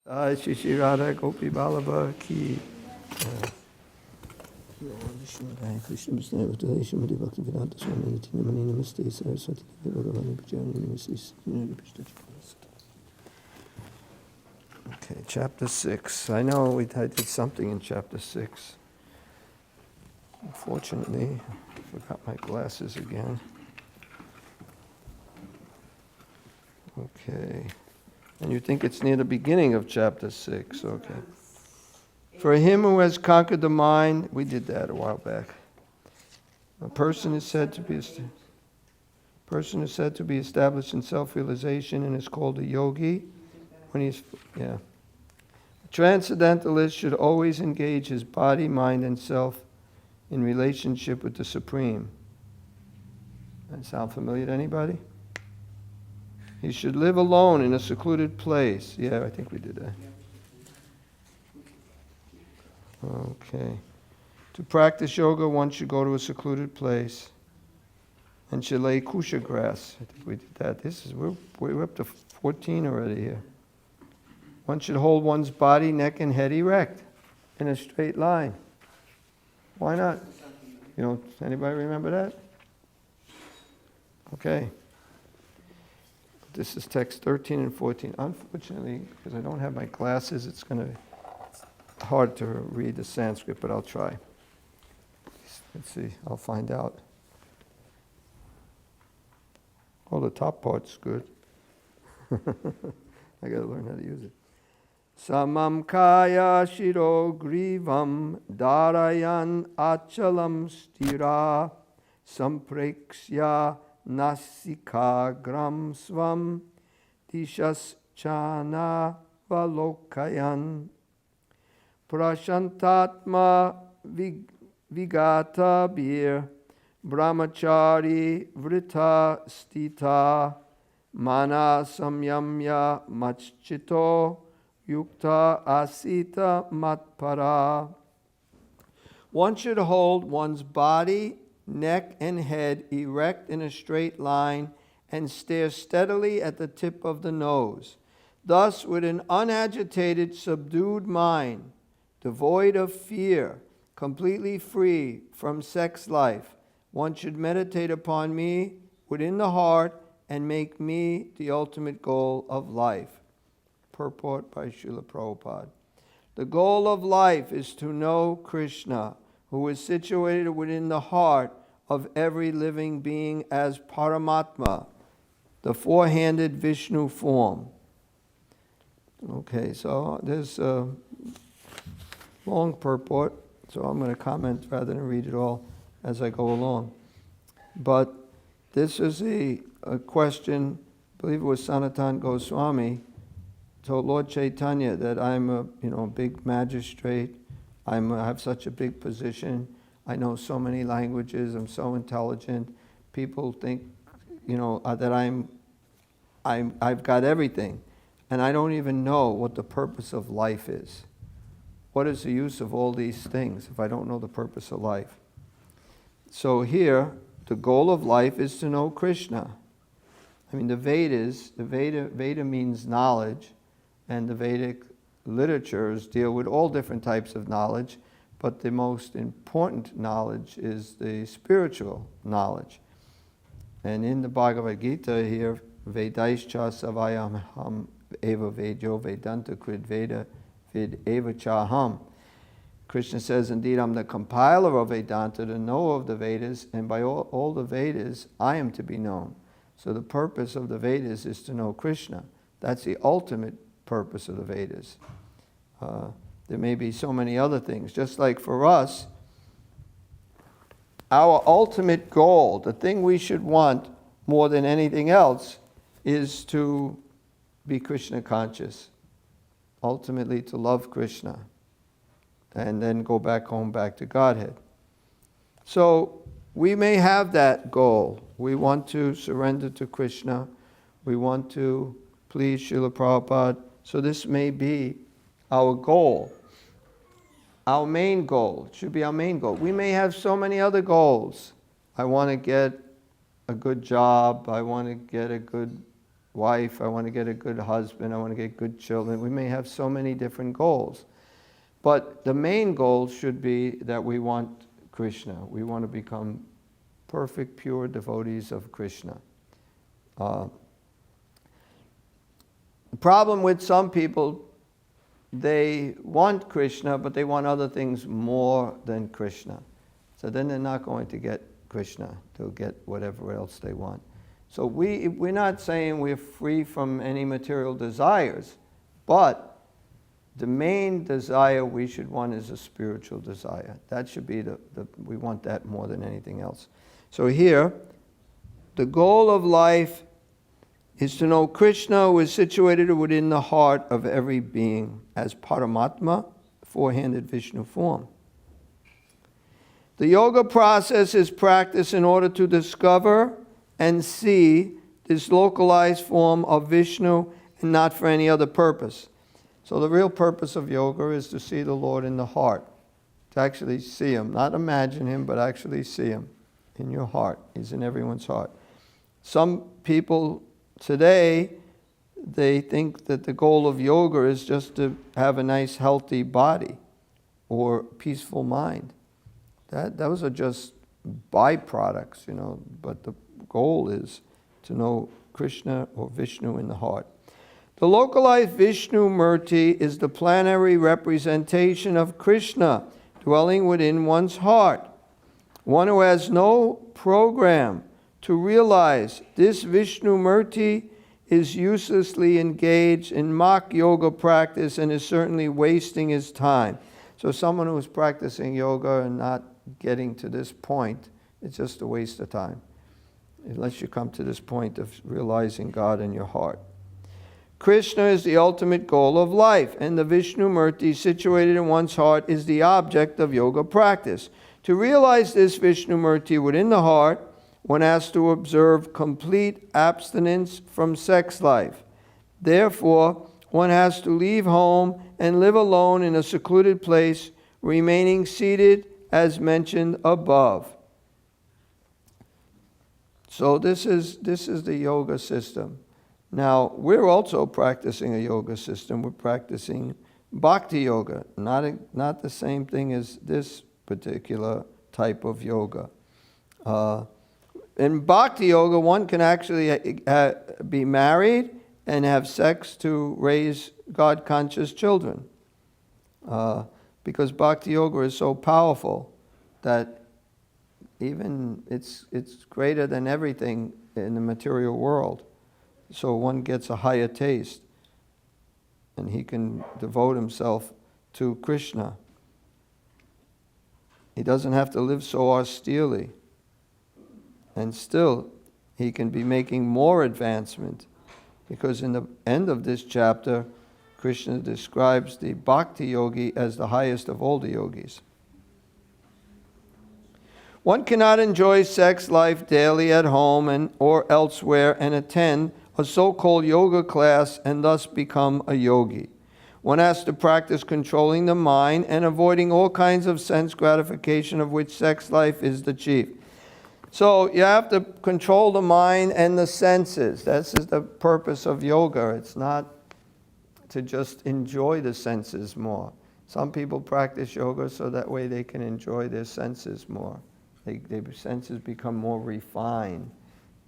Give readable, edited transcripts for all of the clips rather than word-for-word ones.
Shri Shri Radha Gopi Balaba ki. Krishna Vishnu Avadaya Shrimati Bhaktivedanta Swami Niti Namani Namaste Saraswati Devi Bhagavani Bhajani Namaste. Okay, chapter 6. I know I did something in chapter 6. Unfortunately, I forgot my glasses again. Okay. And you think it's near the beginning of chapter 6. Okay. For him who has conquered the mind, we did that a while back. A person is said to be established in self-realization and is called a yogi. A transcendentalist should always engage his body, mind, and self in relationship with the Supreme. That sound familiar to anybody? He should live alone in a secluded place. Yeah, I think we did that. Okay. To practice yoga, one should go to a secluded place and should lay kusha grass. I think we did that. We're up to 14 already here. One should hold one's body, neck, and head erect in a straight line. Why not? Anybody remember that? Okay. This is text 13 and 14. Unfortunately, because I don't have my glasses, it's going to be hard to read the Sanskrit, but I'll try. Let's see, I'll find out. Oh, the top part's good. I got to learn how to use it. Samam kaya shiro grivam darayan achalam stira sampreksya nasika gram svam dishas chana valokayan prashantatma vigata bir brahmachari vrita stita mana samyamya machchito yukta asita matpara. One should hold one's body, neck, and head erect in a straight line and stare steadily at the tip of the nose. Thus, with an unagitated, subdued mind, devoid of fear, completely free from sex life, one should meditate upon me within the heart and make me the ultimate goal of life. Purport by Srila Prabhupada. The goal of life is to know Krishna, who is situated within the heart of every living being as Paramatma, the four-handed Vishnu form. Okay, so there's a long purport, so I'm going to comment rather than read it all as I go along. But this is a question, I believe it was Sanatan Goswami, told Lord Chaitanya that I'm a big magistrate, I have such a big position, I know so many languages, I'm so intelligent, people think that I've got everything, and I don't even know what the purpose of life is. What is the use of all these things if I don't know the purpose of life? So here, the goal of life is to know Krishna. I mean, the Veda means knowledge, and the Vedic literatures deal with all different types of knowledge, but the most important knowledge is the spiritual knowledge. And in the Bhagavad Gita here, Vedaischa savayam eva vedyo vedanta krid veda vid eva chaham. Krishna says, indeed, I'm the compiler of Vedanta, the knower of the Vedas, and by all the Vedas, I am to be known. So the purpose of the Vedas is to know Krishna. That's the ultimate purpose of the Vedas. There may be so many other things. Just like for us, our ultimate goal, the thing we should want more than anything else, is to be Krishna conscious. Ultimately, to love Krishna. And then go back home, back to Godhead. So, we may have that goal. We want to surrender to Krishna. We want to please Srila Prabhupada. So this may be our goal. Our main goal. It should be our main goal. We may have so many other goals. I want to get a good job. I want to get a good wife, I want to get a good husband, I want to get good children. We may have so many different goals. But the main goal should be that we want Krishna. We want to become perfect, pure devotees of Krishna. The problem with some people, they want Krishna, but they want other things more than Krishna. So then they're not going to get Krishna. They'll get whatever else they want. So we're not saying we're free from any material desires, but the main desire we should want is a spiritual desire. That should be we want that more than anything else. So here, the goal of life is to know Krishna, who is situated within the heart of every being as Paramatma, four-handed Vishnu form. The yoga process is practiced in order to discover and see this localized form of Vishnu and not for any other purpose. So the real purpose of yoga is to see the Lord in the heart, to actually see Him, not imagine Him, but actually see Him in your heart. He's in everyone's heart. Some people today, they think that the goal of yoga is just to have a nice healthy body or peaceful mind. Those are just byproducts, but the goal is to know Krishna or Vishnu in the heart. The localized Vishnu Murti is the planetary representation of Krishna dwelling within one's heart. One who has no program to realize this Vishnu Murti is uselessly engaged in mock yoga practice and is certainly wasting his time. So someone who is practicing yoga and not getting to this point, it's just a waste of time, unless you come to this point of realizing God in your heart. Krishna is the ultimate goal of life, and the Vishnu Murti situated in one's heart is the object of yoga practice. To realize this Vishnu Murti within the heart, one has to observe complete abstinence from sex life. Therefore, one has to leave home and live alone in a secluded place, remaining seated as mentioned above. So this is the yoga system. Now, we're also practicing a yoga system. We're practicing bhakti yoga, not the same thing as this particular type of yoga. In bhakti yoga, one can actually be married and have sex to raise God-conscious children. Because bhakti yoga is so powerful that even it's greater than everything in the material world. So one gets a higher taste, and he can devote himself to Krishna. He doesn't have to live so austerely. And still, he can be making more advancement, because in the end of this chapter, Krishna describes the bhakti yogi as the highest of all the yogis. One cannot enjoy sex life daily at home or elsewhere and attend a so-called yoga class and thus become a yogi. One has to practice controlling the mind and avoiding all kinds of sense gratification, of which sex life is the chief. So you have to control the mind and the senses. This is the purpose of yoga. It's not to just enjoy the senses more. Some people practice yoga so that way they can enjoy their senses more. Their senses become more refined,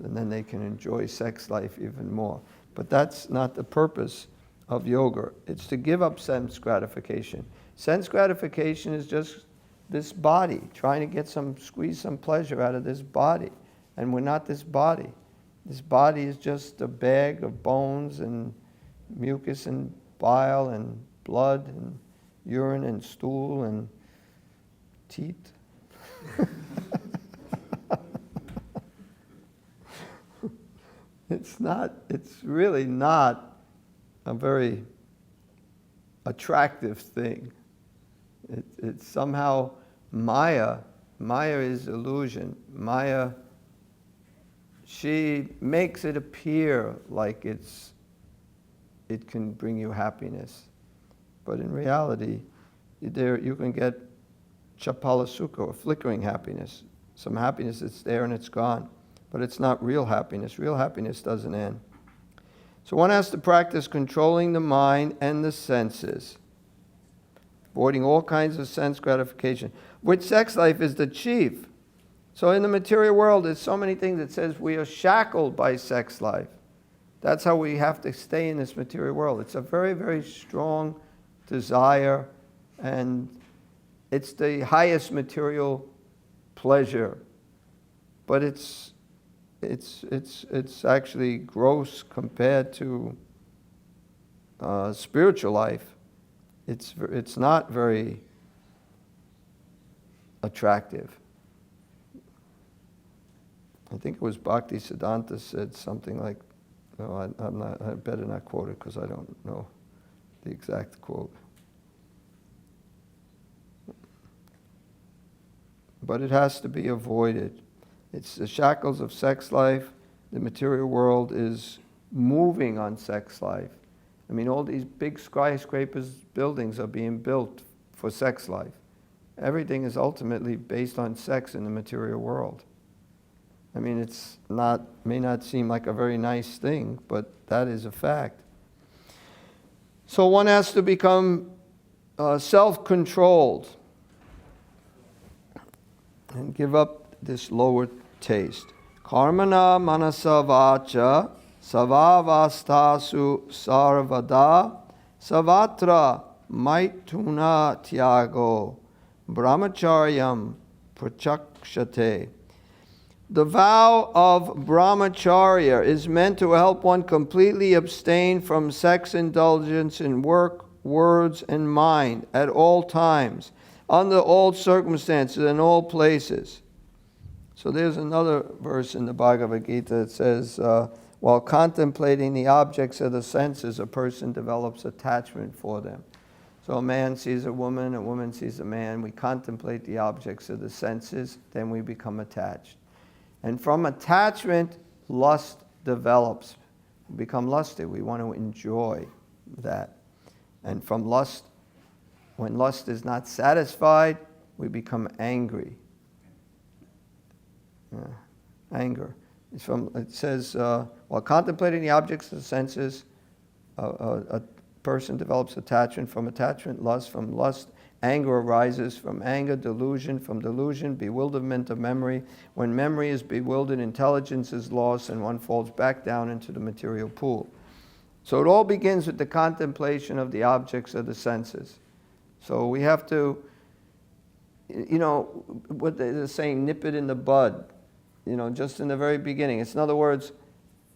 and then they can enjoy sex life even more. But that's not the purpose of yoga. It's to give up sense gratification. Sense gratification is just this body, trying to squeeze some pleasure out of this body. And we're not this body. This body is just a bag of bones and mucus and bile and blood and urine and stool and teeth. It's really not a very attractive thing. It's somehow Maya. Maya is illusion. Maya, she makes it appear like it can bring you happiness. But in reality, you can get chapala sukha, or flickering happiness. Some happiness that's there and it's gone. But it's not real happiness. Real happiness doesn't end. So one has to practice controlling the mind and the senses, avoiding all kinds of sense gratification, which sex life is the chief. So in the material world, there's so many things that says we are shackled by sex life. That's how we have to stay in this material world. It's a very, very strong desire, and it's the highest material pleasure. But it's actually gross compared to spiritual life. It's not very attractive. I think it was Bhakti Siddhanta said something like, no, I better not quote it because I don't know the exact quote. But it has to be avoided. It's the shackles of sex life. The material world is moving on sex life. I mean, all these big skyscrapers, buildings are being built for sex life. Everything is ultimately based on sex in the material world. I mean, may not seem like a very nice thing, but that is a fact. So one has to become self-controlled and give up this lower taste. Karmana manasa vacha savavastasu sarvada savatra maituna tyago brahmacharyam prachakshate. The vow of brahmacharya is meant to help one completely abstain from sex indulgence in work, words, and mind at all times, under all circumstances and all places. So there's another verse in the Bhagavad Gita that says, while contemplating the objects of the senses, a person develops attachment for them. So a man sees a woman sees a man. We contemplate the objects of the senses, then we become attached. And from attachment, lust develops. We become lusty. We want to enjoy that. And from lust, when lust is not satisfied, we become angry. Anger. It says, while contemplating the objects of the senses, a person develops attachment. From attachment, lust. From lust, anger arises. From anger, delusion. From delusion, bewilderment of memory. When memory is bewildered, intelligence is lost, and one falls back down into the material pool. So it all begins with the contemplation of the objects of the senses. So we have to, what they're saying, nip it in the bud, just in the very beginning. It's in other words,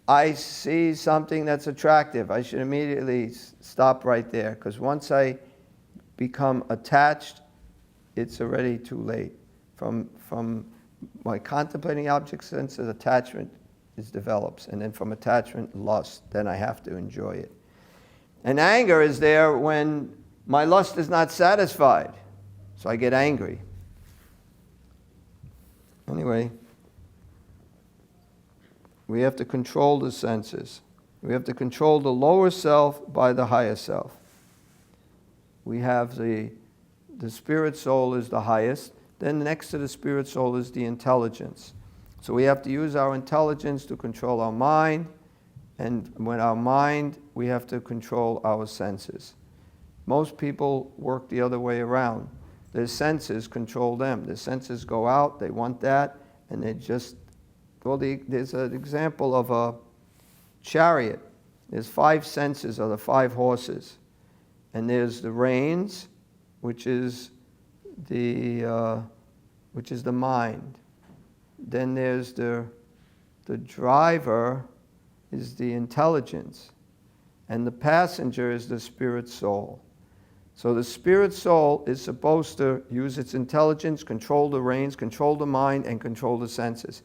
I see something that's attractive. I should immediately stop right there, because once I become attached, it's already too late. From my contemplating object senses, attachment develops, and then from attachment, lust. Then I have to enjoy it. And anger is there when my lust is not satisfied, so I get angry. Anyway, we have to control the senses. We have to control the lower self by the higher self. We have the spirit soul is the highest. Then next to the spirit soul is the intelligence. So we have to use our intelligence to control our mind. And when our mind, we have to control our senses. Most people work the other way around. Their senses control them. Their senses go out, they want that, and they just, there's an example of a chariot. There's 5 senses of the 5 horses. And there's the reins, which is the mind. Then there's the driver is the intelligence. And the passenger is the spirit soul. So the spirit soul is supposed to use its intelligence, control the reins, control the mind, and control the senses.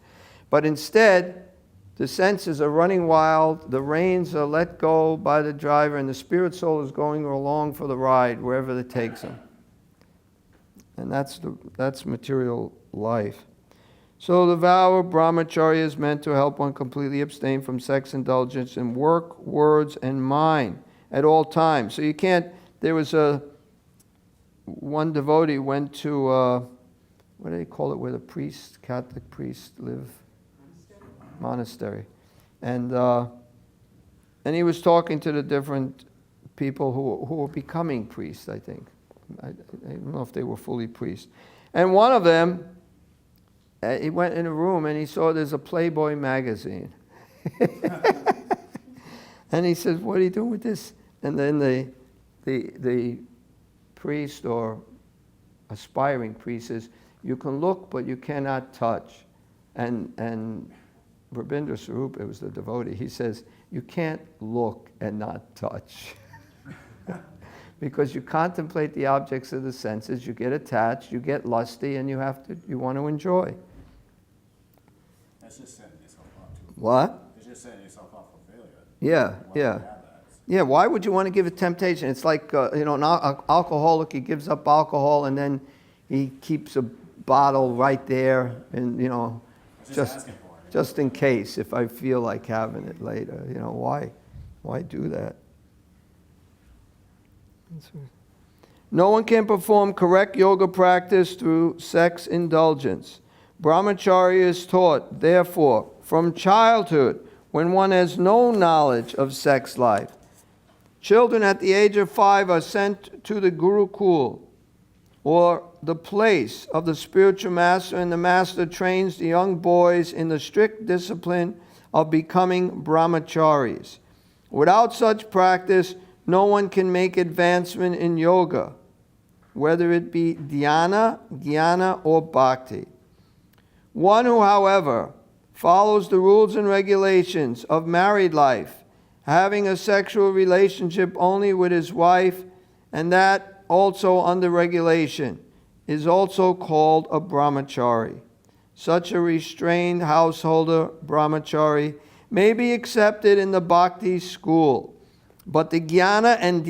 But instead, the senses are running wild, the reins are let go by the driver, and the spirit soul is going along for the ride wherever it takes him. And that's material life. So the vow of brahmacharya is meant to help one completely abstain from sex indulgence in work, words, and mind at all times. So you can't, there was one devotee went to, what do they call it, where the Catholic priests live? Monastery. And And he was talking to the different people who were becoming priests, I think. I don't know if they were fully priests. And one of them, he went in a room and he saw there's a Playboy magazine. And he says, what are you doing with this? And then the priest or aspiring priest says, you can look, but you cannot touch. And Rabindra Swarup, it was the devotee, he says, you can't look and not touch. Because you contemplate the objects of the senses, you get attached, you get lusty, and you want to enjoy. That's just setting yourself up to. What? It's just setting yourself up for failure. Yeah. Why would you want to give it temptation? It's like, an alcoholic, he gives up alcohol and then he keeps a bottle right there and, just in case if I feel like having it later. Why do that? No one can perform correct yoga practice through sex indulgence. Brahmacharya is taught, therefore, from childhood, when one has no knowledge of sex life. Children at the age of 5 are sent to the Gurukul, or the place of the spiritual master, and the master trains the young boys in the strict discipline of becoming brahmacharis. Without such practice, no one can make advancement in yoga, whether it be dhyana, jnana, or bhakti. One who, however, follows the rules and regulations of married life, having a sexual relationship only with his wife, and that also under regulation, is also called a brahmachari. Such a restrained householder, brahmachari, may be accepted in the bhakti school. But the jnana and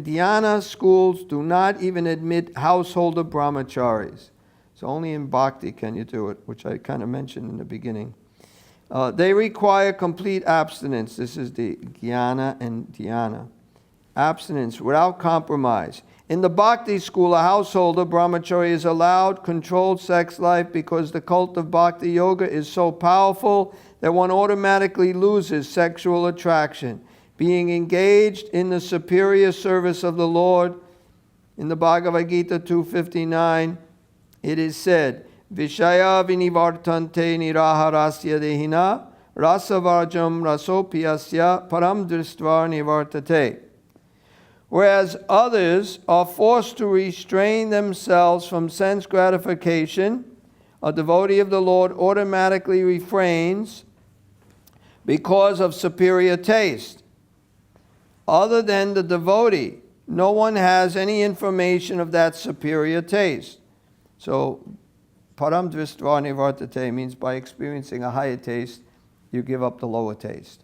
dhyana schools do not even admit householder brahmacharis. So only in bhakti can you do it, which I kind of mentioned in the beginning. They require complete abstinence. This is the jnana and dhyana. Abstinence without compromise. In the bhakti school, a householder brahmachari is allowed controlled sex life because the cult of bhakti yoga is so powerful that one automatically loses sexual attraction. Being engaged in the superior service of the Lord, in the Bhagavad Gita 2:59, it is said, Vishaya vinivartante niraharasya dehina rasavarjam rasopiyasya param dristva nivartate. Whereas others are forced to restrain themselves from sense gratification, a devotee of the Lord automatically refrains because of superior taste. Other than the devotee, no one has any information of that superior taste. So, param dristva nivartate means by experiencing a higher taste, you give up the lower taste.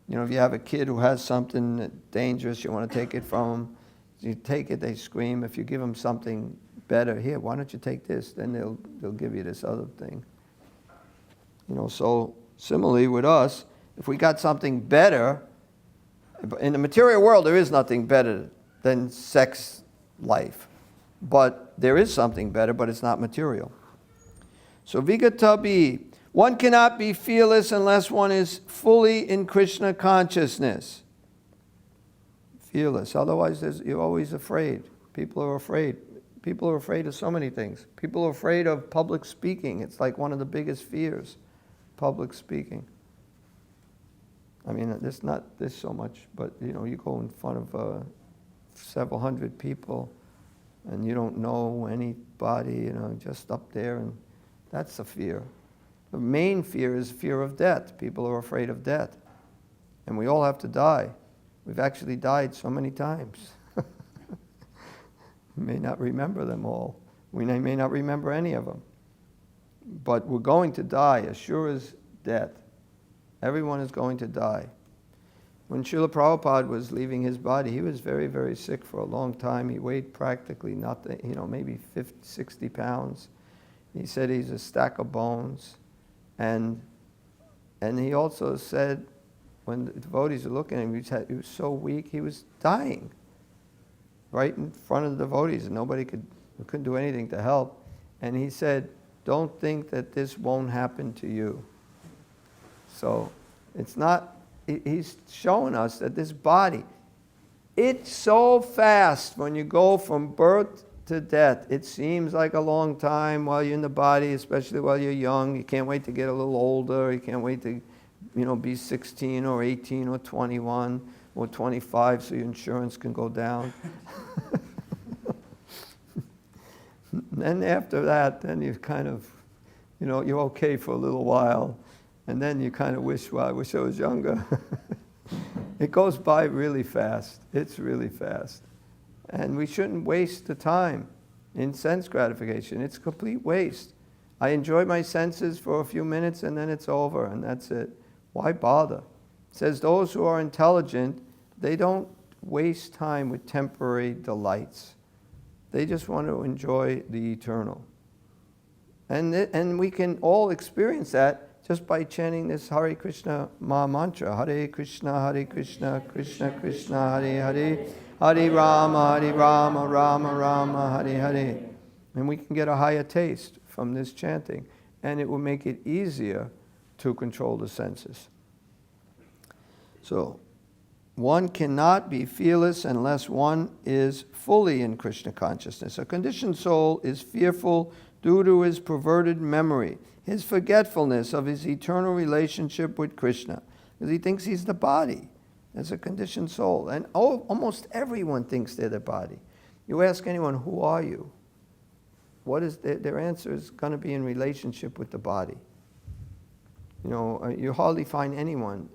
If you have a kid who has something dangerous, you want to take it from them, you take it, they scream. If you give them something better, here, why don't you take this? Then they'll give you this other thing. So similarly with us, if we got something better, in the material world, there is nothing better than sex life. But there is something better, but it's not material. So vigatabi, one cannot be fearless unless one is fully in Krishna consciousness. Fearless. Otherwise, you're always afraid. People are afraid. People are afraid of so many things. People are afraid of public speaking. It's like one of the biggest fears, public speaking. I mean, it's not this so much, but you go in front of several hundred people and you don't know anybody, just up there, and that's a fear. The main fear is fear of death. People are afraid of death. And we all have to die. We've actually died so many times. We may not remember them all. We may not remember any of them. But we're going to die as sure as death. Everyone is going to die. When Srila Prabhupada was leaving his body, he was very, very sick for a long time. He weighed practically nothing, maybe 50, 60 pounds. He said he's a stack of bones. And he also said, when the devotees were looking at him, he was so weak, he was dying right in front of the devotees, and we couldn't do anything to help. And he said, don't think that this won't happen to you. So it's not he's showing us that this body, it's so fast when you go from birth to death. It seems like a long time while you're in the body, especially while you're young. You can't wait to get a little older. You can't wait to, be 16 or 18 or 21 or 25 so your insurance can go down. Then after that, then you kind of, you're okay for a little while. And then you kind of wish, well, I wish I was younger. It goes by really fast. It's really fast. And we shouldn't waste the time in sense gratification. It's complete waste. I enjoy my senses for a few minutes and then it's over and that's it. Why bother? It says those who are intelligent, they don't waste time with temporary delights. They just want to enjoy the eternal. And we can all experience that just by chanting this Hare Krishna Maha Mantra. Hare Krishna, Krishna Krishna, Hare Hare. Hare Rama, Rama Rama, Hare Hare. And we can get a higher taste from this chanting. And it will make it easier to control the senses. So, one cannot be fearless unless one is fully in Krishna consciousness. A conditioned soul is fearful due to his perverted memory, his forgetfulness of his eternal relationship with Krishna, because he thinks he's the body. As a conditioned soul. And almost everyone thinks they're the body. You ask anyone, who are you? What is their answer is going to be in relationship with the body. You hardly find anyone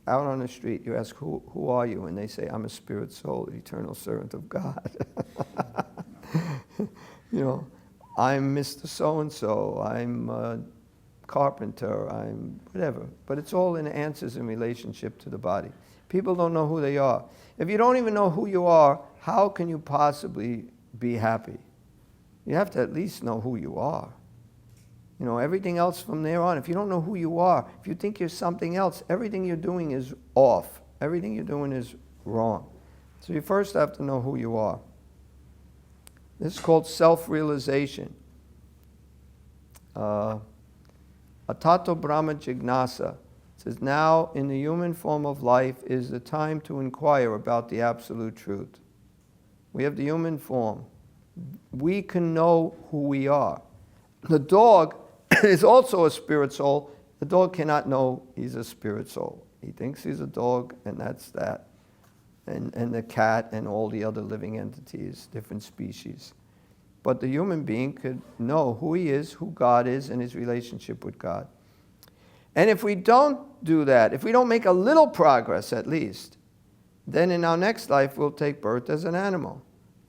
out on the street. You ask, who are you? And they say, I'm a spirit soul, eternal servant of God. I'm Mr. So-and-so. I'm a carpenter. I'm whatever. But it's all in answers in relationship to the body. People don't know who they are. If you don't even know who you are, how can you possibly be happy? You have to at least know who you are. Everything else from there on, if you don't know who you are, if you think you're something else, everything you're doing is off. Everything you're doing is wrong. So you first have to know who you are. This is called self-realization. Atato Brahma Jignasa. Says, now in the human form of life is the time to inquire about the absolute truth. We have the human form. We can know who we are. The dog is also a spirit soul. The dog cannot know he's a spirit soul. He thinks he's a dog and that's that. And the cat and all the other living entities, different species. But the human being could know who he is, who God is, and his relationship with God. And if we don't do that, if we don't make a little progress at least, then in our next life we'll take birth as an animal.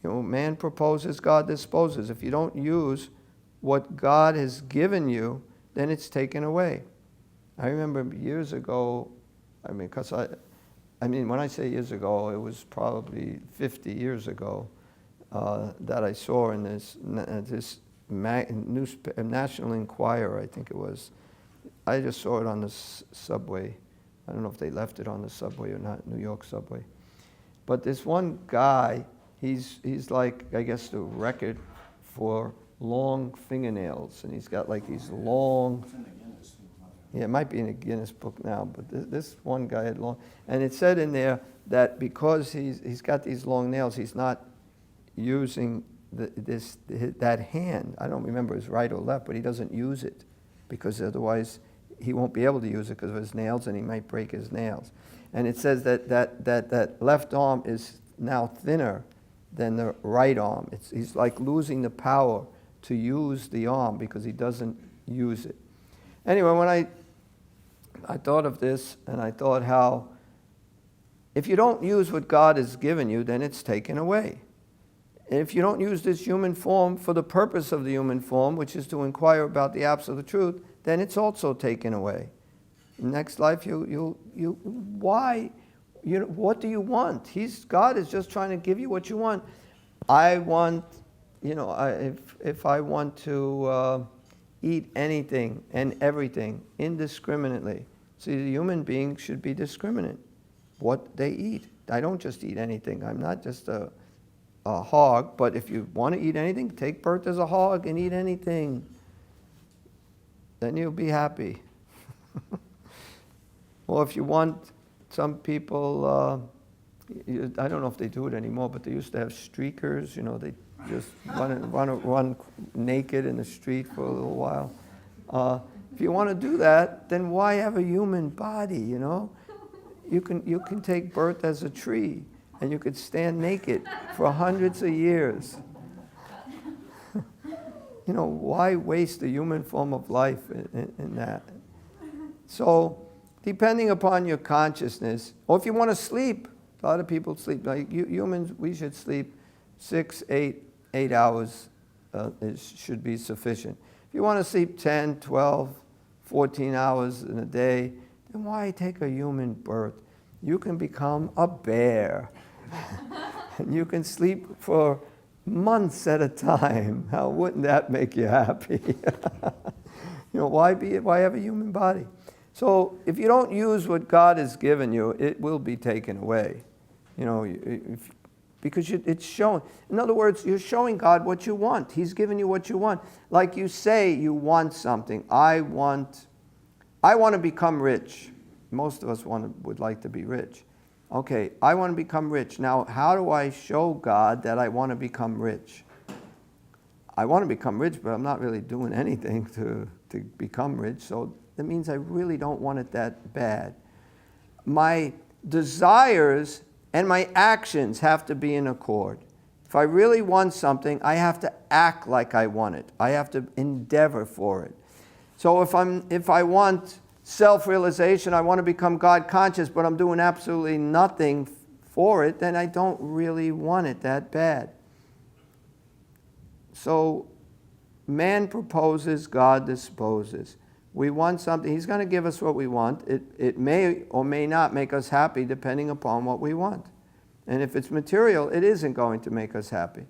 Man proposes, God disposes. If you don't use what God has given you, then it's taken away. I remember years ago, when I say years ago, it was probably 50 years ago, that I saw in this National Enquirer, I think it was. I just saw it on the subway. I don't know if they left it on the subway or not, New York subway. But this one guy, he's like, I guess, the record for long fingernails. And he's got like these long... It's in the Guinness. Yeah, it might be in the Guinness book now, but this one guy had long... And it said in there that because he's got these long nails, he's not using that hand. I don't remember his right or left, but he doesn't use it because otherwise he won't be able to use it because of his nails and he might break his nails. And it says that left arm is now thinner than the right arm. He's like losing the power to use the arm because he doesn't use it. Anyway, when I thought of this and I thought how if you don't use what God has given you, then it's taken away. And if you don't use this human form for the purpose of the human form, which is to inquire about the absolute truth, then it's also taken away. Next life, why? What do you want? God is just trying to give you what you want. I want, if I want to eat anything and everything indiscriminately. See, the human being should be discriminate what they eat. I don't just eat anything. I'm not just a hog, but if you want to eat anything, take birth as a hog and eat anything. Then you'll be happy. Or if you want some people, I don't know if they do it anymore, but they used to have streakers. They just run naked in the street for a little while. If you want to do that, then why have a human body? You can take birth as a tree, and you could stand naked for hundreds of years. Why waste the human form of life in that? So, depending upon your consciousness, or if you want to sleep, a lot of people sleep. Like humans, we should sleep 6, 8 hours. It should be sufficient. If you want to sleep 10, 12, 14 hours in a day, then why take a human birth? You can become a bear. And you can sleep for months at a time. How wouldn't that make you happy? Why have a human body? So if you don't use what God has given you, it will be taken away. Because it's shown. In other words, you're showing God what you want. He's given you what you want. Like you say you want something. I want to become rich. Most of us would like to be rich. Okay, I want to become rich. Now, how do I show God that I want to become rich? I want to become rich, but I'm not really doing anything to become rich. So that means I really don't want it that bad. My desires and my actions have to be in accord. If I really want something, I have to act like I want it. I have to endeavor for it. So if I want self-realization, I want to become God conscious, but I'm doing absolutely nothing for it, then I don't really want it that bad. So man proposes, God disposes. We want something, He's going to give us what we want. It may or may not make us happy depending upon what we want. And if it's material, it isn't going to make us happy.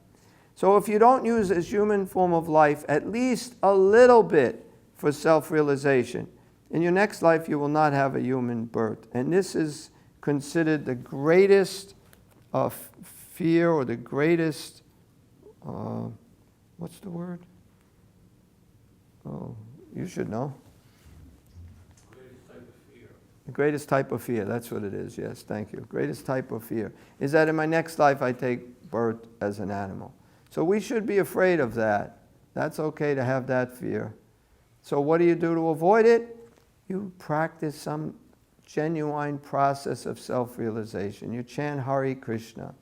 So if you don't use this human form of life at least a little bit for self-realization, in your next life you will not have a human birth. And this is considered the greatest fear, or the greatest, what's the word? Oh, you should know. The greatest type of fear, that's what it is, yes, thank you. Greatest type of fear is that in my next life I take birth as an animal. So we should be afraid of that. That's okay to have that fear. So what do you do to avoid it? You practice some genuine process of self-realization. You chant Hare Krishna.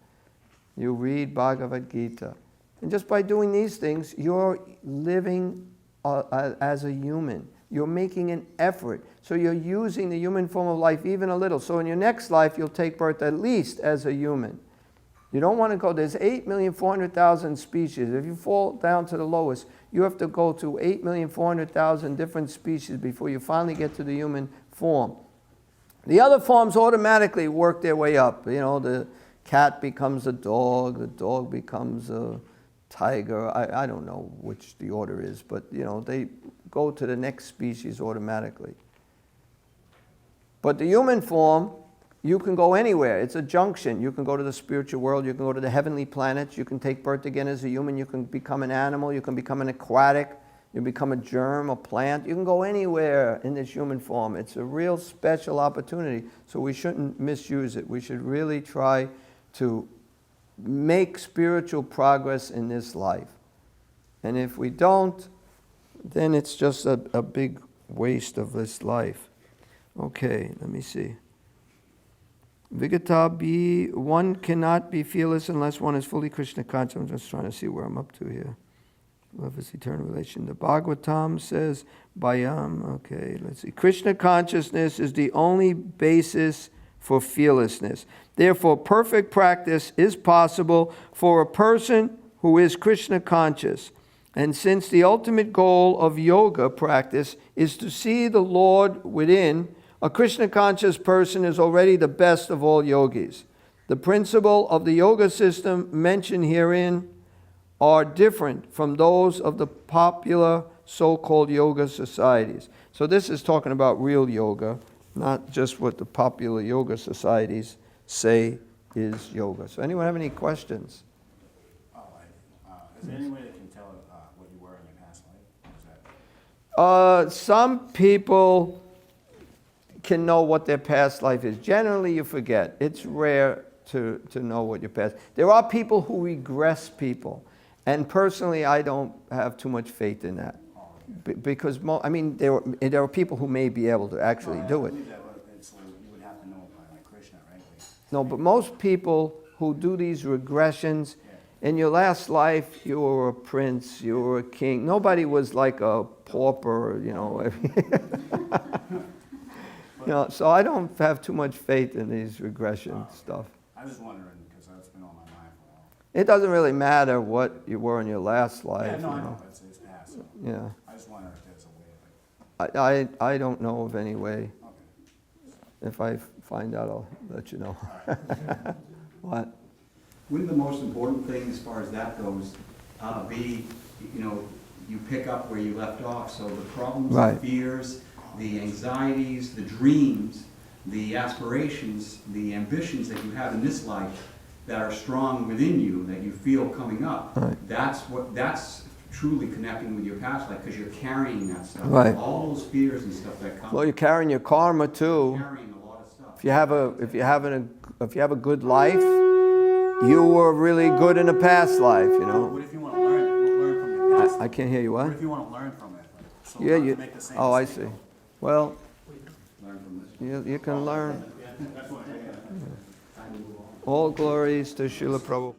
You read Bhagavad Gita. And just by doing these things, you're living as a human. You're making an effort. So you're using the human form of life even a little. So in your next life, you'll take birth at least as a human. You don't want to go, there's 8,400,000 species. If you fall down to the lowest, you have to go to 8,400,000 different species before you finally get to the human form. The other forms automatically work their way up. The cat becomes a dog, the dog becomes a tiger. I don't know which the order is, but they go to the next species automatically. But the human form, you can go anywhere. It's a junction. You can go to the spiritual world. You can go to the heavenly planets. You can take birth again as a human. You can become an animal. You can become an aquatic. You can become a germ, a plant. You can go anywhere in this human form. It's a real special opportunity, so we shouldn't misuse it. We should really try to make spiritual progress in this life. And if we don't, then it's just a big waste of this life. Okay, let me see. Vigata B, one cannot be fearless unless one is fully Krishna conscious. I'm just trying to see where I'm up to here. Love is eternal relation. The Bhagavatam says, Bayam, okay, let's see. Krishna consciousness is the only basis for fearlessness. Therefore, perfect practice is possible for a person who is Krishna conscious. And since the ultimate goal of yoga practice is to see the Lord within, a Krishna conscious person is already the best of all yogis. The principle of the yoga system mentioned herein are different from those of the popular so-called yoga societies. So this is talking about real yoga, not just what the popular yoga societies say is yoga. So anyone have any questions? Is there any way they can tell what you were in your past life? Or is that... Some people can know what their past life is. Generally, you forget. It's rare to know what your past. There are people who regress people, and personally, I don't have too much faith in that. Because I mean, there are people who may be able to actually do it. You would have to know by like Krishna, right? No, but most people who do these regressions, in your last life, you were a prince, you were a king. Nobody was like a pauper, you know. You know, so I don't have too much faith in these regression stuff. I was wondering, because that's been on my mind for a while. It doesn't really matter what you were in your last life. Yeah, no, you I know. know, it's past. So Yeah. I just wonder if there's a way of I don't know of any way. okay. If I find out, I'll let you know. What? Wouldn't the most important thing as far as that goes be, you know, you pick up where you left off, so the problems, Right. the fears, the anxieties, the dreams, the aspirations, the ambitions that you have in this life that are strong within you, that you feel coming up, Right. that's truly connecting with your past life, because you're carrying that stuff. Right. All those fears and stuff that come. Well, you're carrying your karma too. Carrying a lot of stuff. If you have a good life, you were really good in a past life, you know. What if you want to learn from your past? I can't hear you. What What? if you want to learn from it? So Yeah, not you. to make the same Oh, I mistake. see. Well, Learn from this. you can learn. That's what I All glories to Srila Prabhupada.